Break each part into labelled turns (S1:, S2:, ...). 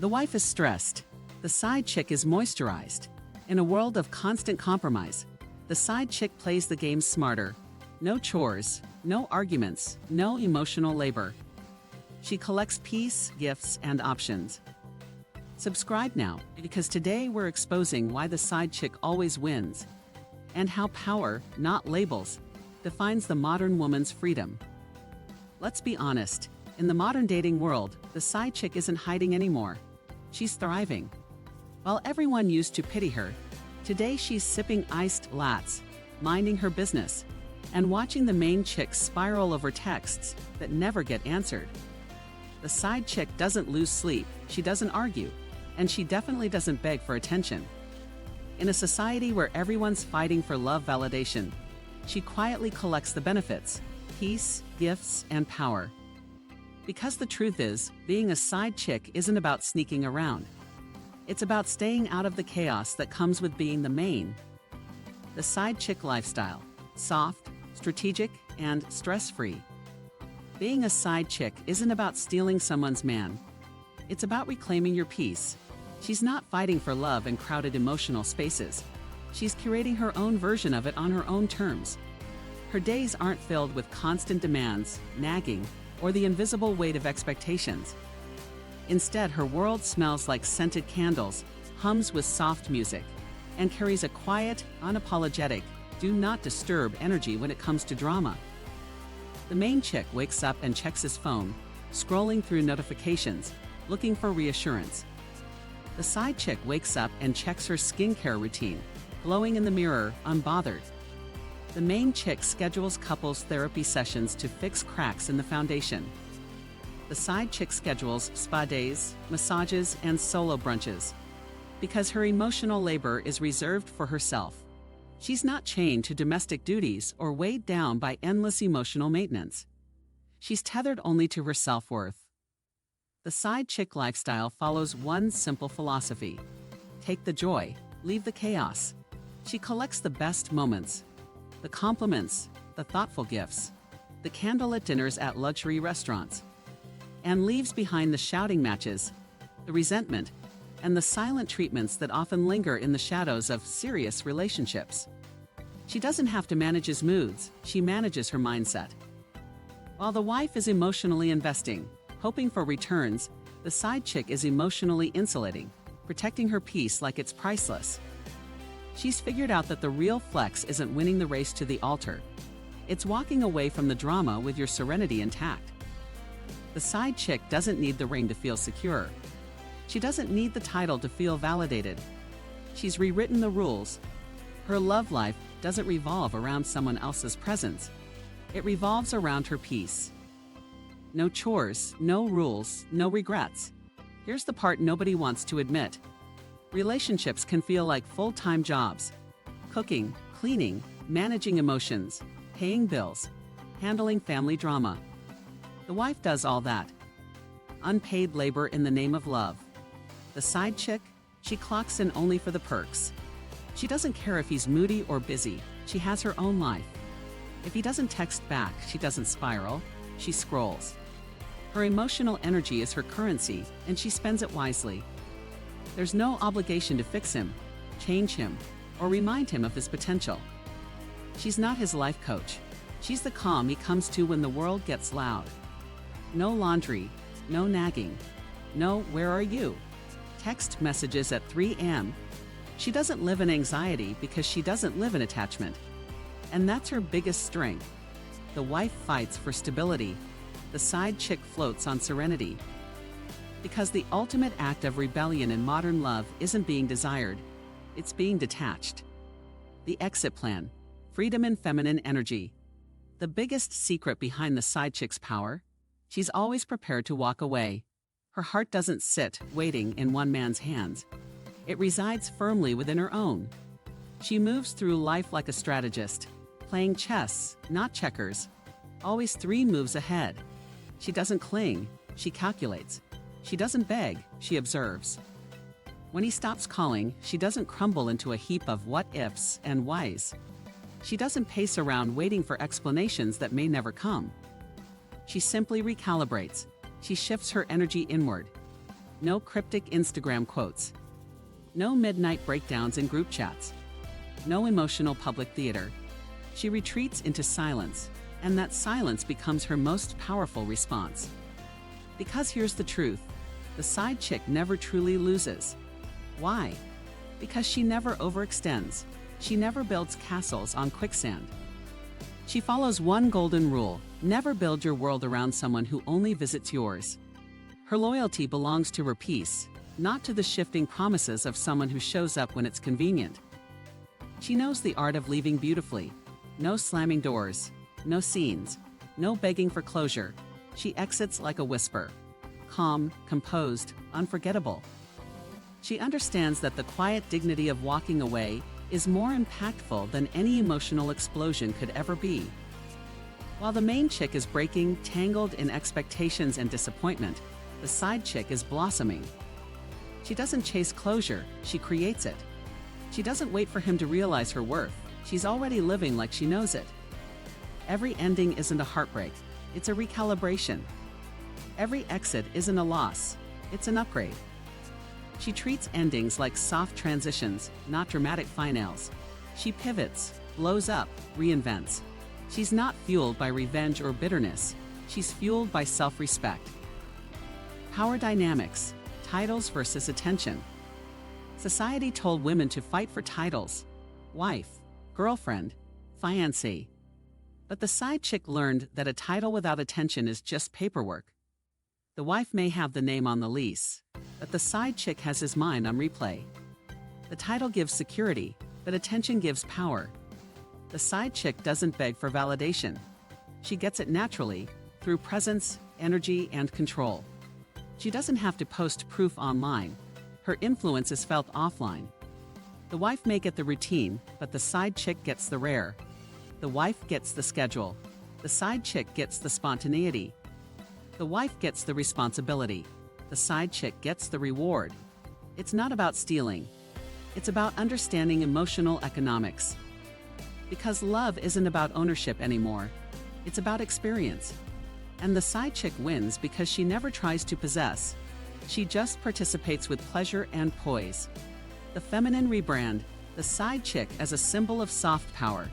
S1: The wife is stressed. The side chick is moisturized. In a world of constant compromise, the side chick plays the game smarter. No chores, no arguments, no emotional labor. She collects peace, gifts, and options. Subscribe now, because today we're exposing why the side chick always wins, and how power, not labels, defines the modern woman's freedom. Let's be honest, in the modern dating world, the side chick isn't hiding anymore. She's thriving. While everyone used to pity her, today she's sipping iced lattes, minding her business, and watching the main chick spiral over texts that never get answered. The side chick doesn't lose sleep, she doesn't argue, and she definitely doesn't beg for attention. In a society where everyone's fighting for love validation, she quietly collects the benefits, peace, gifts, and power. Because the truth is, being a side chick isn't about sneaking around. It's about staying out of the chaos that comes with being the main. The side chick lifestyle: soft, strategic, and stress-free. Being a side chick isn't about stealing someone's man. It's about reclaiming your peace. She's not fighting for love in crowded emotional spaces. She's curating her own version of it on her own terms. Her days aren't filled with constant demands, nagging, or the invisible weight of expectations. Instead, her world smells like scented candles, hums with soft music, and carries a quiet, unapologetic, do not disturb energy when it comes to drama. The main chick wakes up and checks his phone, scrolling through notifications, looking for reassurance. The side chick wakes up and checks her skincare routine, glowing in the mirror, unbothered. The main chick schedules couples therapy sessions to fix cracks in the foundation. The side chick schedules spa days, massages, and solo brunches. Because her emotional labor is reserved for herself. She's not chained to domestic duties or weighed down by endless emotional maintenance. She's tethered only to her self-worth. The side chick lifestyle follows one simple philosophy: take the joy, leave the chaos. She collects the best moments, the compliments, the thoughtful gifts, the candlelit dinners at luxury restaurants, and leaves behind the shouting matches, the resentment, and the silent treatments that often linger in the shadows of serious relationships. She doesn't have to manage his moods, she manages her mindset. While the wife is emotionally investing, hoping for returns, the side chick is emotionally insulating, protecting her peace like it's priceless. She's figured out that the real flex isn't winning the race to the altar. It's walking away from the drama with your serenity intact. The side chick doesn't need the ring to feel secure. She doesn't need the title to feel validated. She's rewritten the rules. Her love life doesn't revolve around someone else's presence. It revolves around her peace. No chores, no rules, no regrets. Here's the part nobody wants to admit. Relationships can feel like full-time jobs. Cooking, cleaning, managing emotions, paying bills, handling family drama. The wife does all that. Unpaid labor in the name of love. The side chick, she clocks in only for the perks. She doesn't care if he's moody or busy, she has her own life. If he doesn't text back, she doesn't spiral, she scrolls. Her emotional energy is her currency, and she spends it wisely. There's no obligation to fix him, change him, or remind him of his potential. She's not his life coach. She's the calm he comes to when the world gets loud. No laundry, no nagging, no "where are you?" text messages at 3 a.m. She doesn't live in anxiety because she doesn't live in attachment. And that's her biggest strength. The wife fights for stability. The side chick floats on serenity. Because the ultimate act of rebellion in modern love isn't being desired, it's being detached. The exit plan: freedom and feminine energy. The biggest secret behind the side chick's power? She's always prepared to walk away. Her heart doesn't sit, waiting in one man's hands. It resides firmly within her own. She moves through life like a strategist, playing chess, not checkers, always 3 moves ahead. She doesn't cling, she calculates. She doesn't beg, she observes. When he stops calling, she doesn't crumble into a heap of what-ifs and whys. She doesn't pace around waiting for explanations that may never come. She simply recalibrates. She shifts her energy inward. no cryptic Instagram quotes, no midnight breakdowns in group chats, no emotional public theater. She retreats into silence, and that silence becomes her most powerful response. Because here's the truth, the side chick never truly loses. Why? Because she never overextends. She never builds castles on quicksand. She follows one golden rule: never build your world around someone who only visits yours. Her loyalty belongs to her peace, not to the shifting promises of someone who shows up when it's convenient. She knows the art of leaving beautifully. No slamming doors, no scenes, no begging for closure. She exits like a whisper. Calm, composed, unforgettable. She understands that the quiet dignity of walking away is more impactful than any emotional explosion could ever be. While the main chick is breaking, tangled in expectations and disappointment, the side chick is blossoming. She doesn't chase closure, she creates it. She doesn't wait for him to realize her worth, she's already living like she knows it. Every ending isn't a heartbreak, it's a recalibration. Every exit isn't a loss, it's an upgrade. She treats endings like soft transitions, not dramatic finales. She pivots, blows up, reinvents. She's not fueled by revenge or bitterness, she's fueled by self-respect. Power dynamics, titles versus attention. Society told women to fight for titles: wife, girlfriend, fiancée. But the side chick learned that a title without attention is just paperwork. The wife may have the name on the lease, but the side chick has his mind on replay. The title gives security, but attention gives power. The side chick doesn't beg for validation. She gets it naturally, through presence, energy, and control. She doesn't have to post proof online. Her influence is felt offline. The wife may get the routine, but the side chick gets the rare. The wife gets the schedule. The side chick gets the spontaneity. The wife gets the responsibility. The side chick gets the reward. It's not about stealing. It's about understanding emotional economics. Because love isn't about ownership anymore. It's about experience. And the side chick wins because she never tries to possess. She just participates with pleasure and poise. The feminine rebrand, the side chick as a symbol of soft power.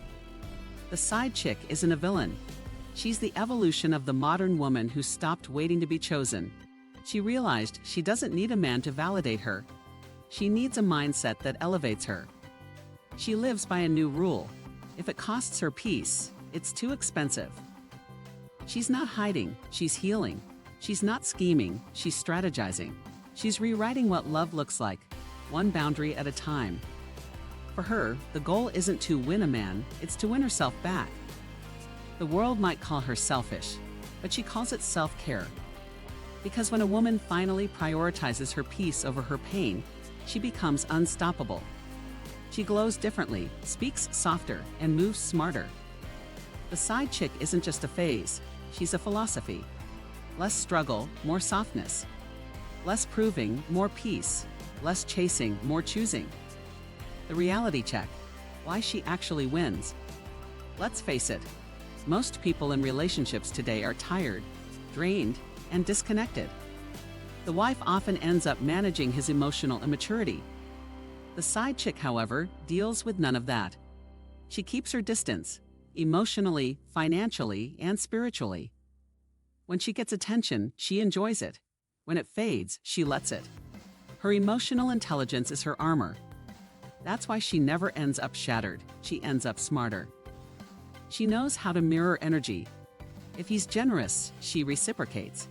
S1: The side chick isn't a villain. She's the evolution of the modern woman who stopped waiting to be chosen. She realized she doesn't need a man to validate her. She needs a mindset that elevates her. She lives by a new rule: if it costs her peace, it's too expensive. She's not hiding, she's healing. She's not scheming, she's strategizing. She's rewriting what love looks like, one boundary at a time. For her, the goal isn't to win a man, it's to win herself back. The world might call her selfish, but she calls it self-care. Because when a woman finally prioritizes her peace over her pain, she becomes unstoppable. She glows differently, speaks softer, and moves smarter. The side chick isn't just a phase, she's a philosophy. Less struggle, more softness. Less proving, more peace. Less chasing, more choosing. The reality check: why she actually wins. Let's face it, most people in relationships today are tired, drained, and disconnected. The wife often ends up managing his emotional immaturity. The side chick, however, deals with none of that. She keeps her distance, emotionally, financially, and spiritually. When she gets attention, she enjoys it. When it fades, she lets it. Her emotional intelligence is her armor. That's why she never ends up shattered, she ends up smarter. She knows how to mirror energy. If he's generous, she reciprocates.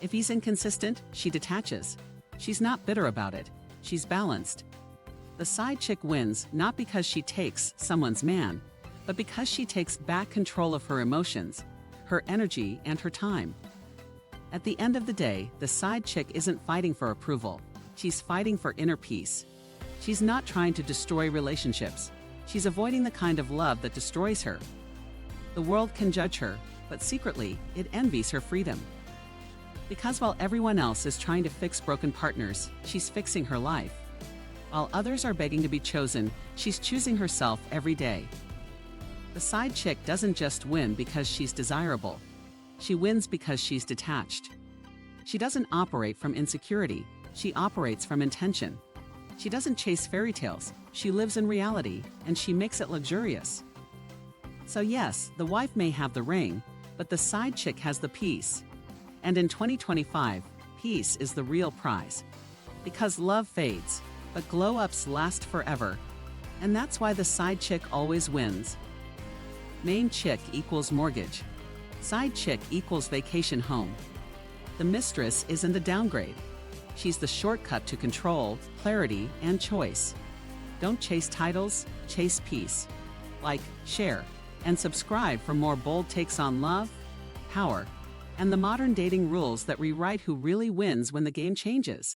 S1: If he's inconsistent, she detaches. She's not bitter about it, she's balanced. The side chick wins not because she takes someone's man, but because she takes back control of her emotions, her energy, and her time. At the end of the day, the side chick isn't fighting for approval, she's fighting for inner peace. She's not trying to destroy relationships, she's avoiding the kind of love that destroys her. The world can judge her, but secretly, it envies her freedom. Because while everyone else is trying to fix broken partners, she's fixing her life. While others are begging to be chosen, she's choosing herself every day. The side chick doesn't just win because she's desirable. She wins because she's detached. She doesn't operate from insecurity. She operates from intention. She doesn't chase fairy tales, she lives in reality, and she makes it luxurious. So yes, the wife may have the ring, but the side chick has the peace. And in 2025, peace is the real prize. Because love fades, but glow-ups last forever. And that's why the side chick always wins. Main chick equals mortgage. Side chick equals vacation home. The mistress isn't the downgrade. She's the shortcut to control, clarity, and choice. Don't chase titles, chase peace. Like, share, and subscribe for more bold takes on love, power, and the modern dating rules that rewrite who really wins when the game changes.